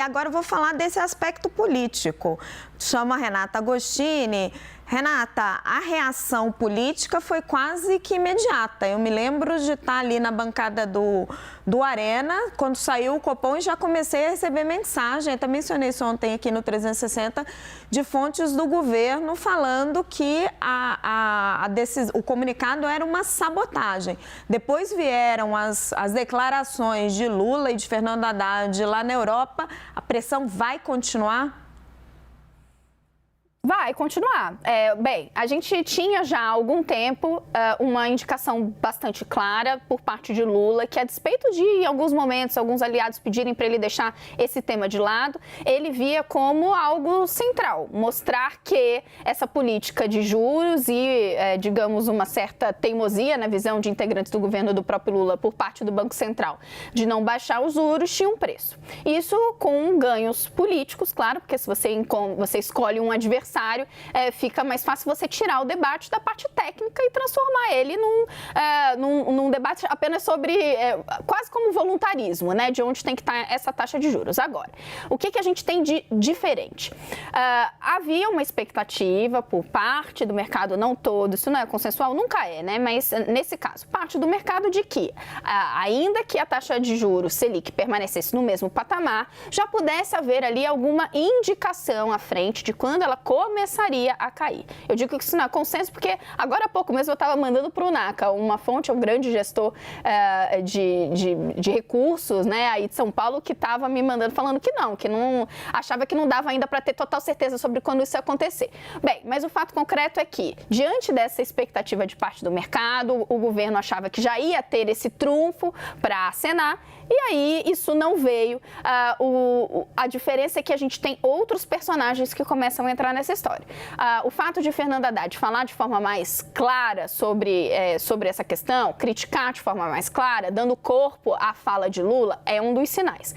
Agora eu vou falar desse aspecto político. Chamo a Renata Agostini. Renata, a reação política foi quase que imediata. Eu me lembro de estar ali na bancada do Arena, quando saiu o Copom, e já comecei a receber mensagem, até mencionei isso ontem aqui no 360, de fontes do governo falando que o comunicado era uma sabotagem. Depois vieram as declarações de Lula e de Fernando Haddad lá na Europa. A pressão vai continuar? Vai continuar. Bem, a gente tinha já há algum tempo uma indicação bastante clara por parte de Lula, que a despeito de, em alguns momentos, alguns aliados pedirem para ele deixar esse tema de lado, ele via como algo central, mostrar que essa política de juros e, digamos, uma certa teimosia na visão de integrantes do governo do próprio Lula por parte do Banco Central de não baixar os juros tinha um preço. Isso com ganhos políticos, claro, porque se você escolhe um adversário, fica mais fácil você tirar o debate da parte técnica e transformar ele num debate apenas sobre, quase como voluntarismo, né, de onde tem que estar essa taxa de juros. Agora, o que a gente tem de diferente? Havia uma expectativa por parte do mercado, não todo, isso não é consensual, nunca é, né, mas nesse caso, parte do mercado de que, ainda que a taxa de juros Selic permanecesse no mesmo patamar, já pudesse haver ali alguma indicação à frente de quando ela começaria a cair. Eu digo que isso não é consenso porque agora há pouco mesmo eu estava mandando para o NACA, uma fonte, um grande gestor de recursos, né, aí de São Paulo, que estava me mandando, falando que não achava que não dava ainda para ter total certeza sobre quando isso ia acontecer. Bem, mas o fato concreto é que, diante dessa expectativa de parte do mercado, o governo achava que já ia ter esse trunfo para acenar, e aí isso não veio. A diferença é que a gente tem outros personagens que começam a entrar nessa história. O fato de Fernando Haddad falar de forma mais clara sobre essa questão, criticar de forma mais clara, dando corpo à fala de Lula, é um dos sinais.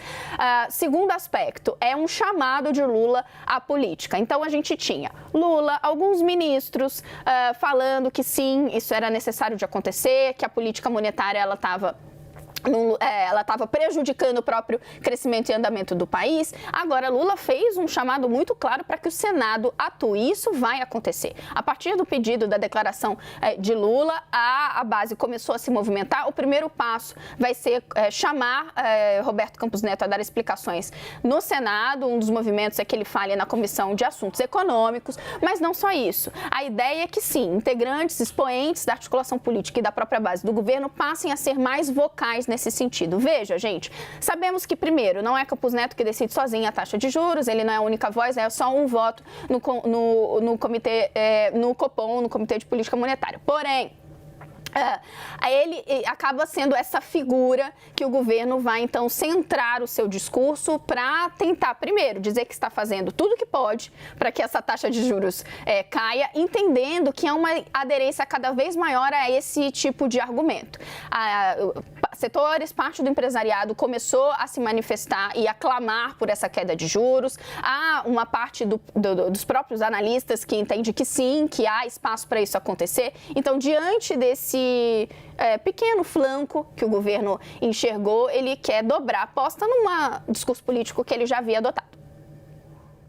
Segundo aspecto, é um chamado de Lula à política. Então, a gente tinha Lula, alguns ministros falando que sim, isso era necessário de acontecer, que a política monetária ela estava prejudicando o próprio crescimento e andamento do país. Agora, Lula fez um chamado muito claro para que o Senado atue. Isso vai acontecer. A partir do pedido da declaração de Lula, a base começou a se movimentar. O primeiro passo vai ser chamar Roberto Campos Neto a dar explicações no Senado. Um dos movimentos é que ele fale na Comissão de Assuntos Econômicos, mas não só isso. A ideia é que, sim, integrantes, expoentes da articulação política e da própria base do governo passem a ser mais vocais nesse sentido. Veja, gente, sabemos que, primeiro, não é Campos Neto que decide sozinho a taxa de juros, ele não é a única voz, é só um voto no comitê, no Copom, no Comitê de Política Monetária. Porém, ele acaba sendo essa figura que o governo vai, então, centrar o seu discurso para tentar, primeiro, dizer que está fazendo tudo o que pode para que essa taxa de juros caia, entendendo que há uma aderência cada vez maior a esse tipo de argumento. Setores, parte do empresariado começou a se manifestar e a clamar por essa queda de juros. Há uma parte dos próprios analistas que entende que sim, que há espaço para isso acontecer. Então, diante desse pequeno flanco que o governo enxergou, ele quer dobrar a aposta num discurso político que ele já havia adotado.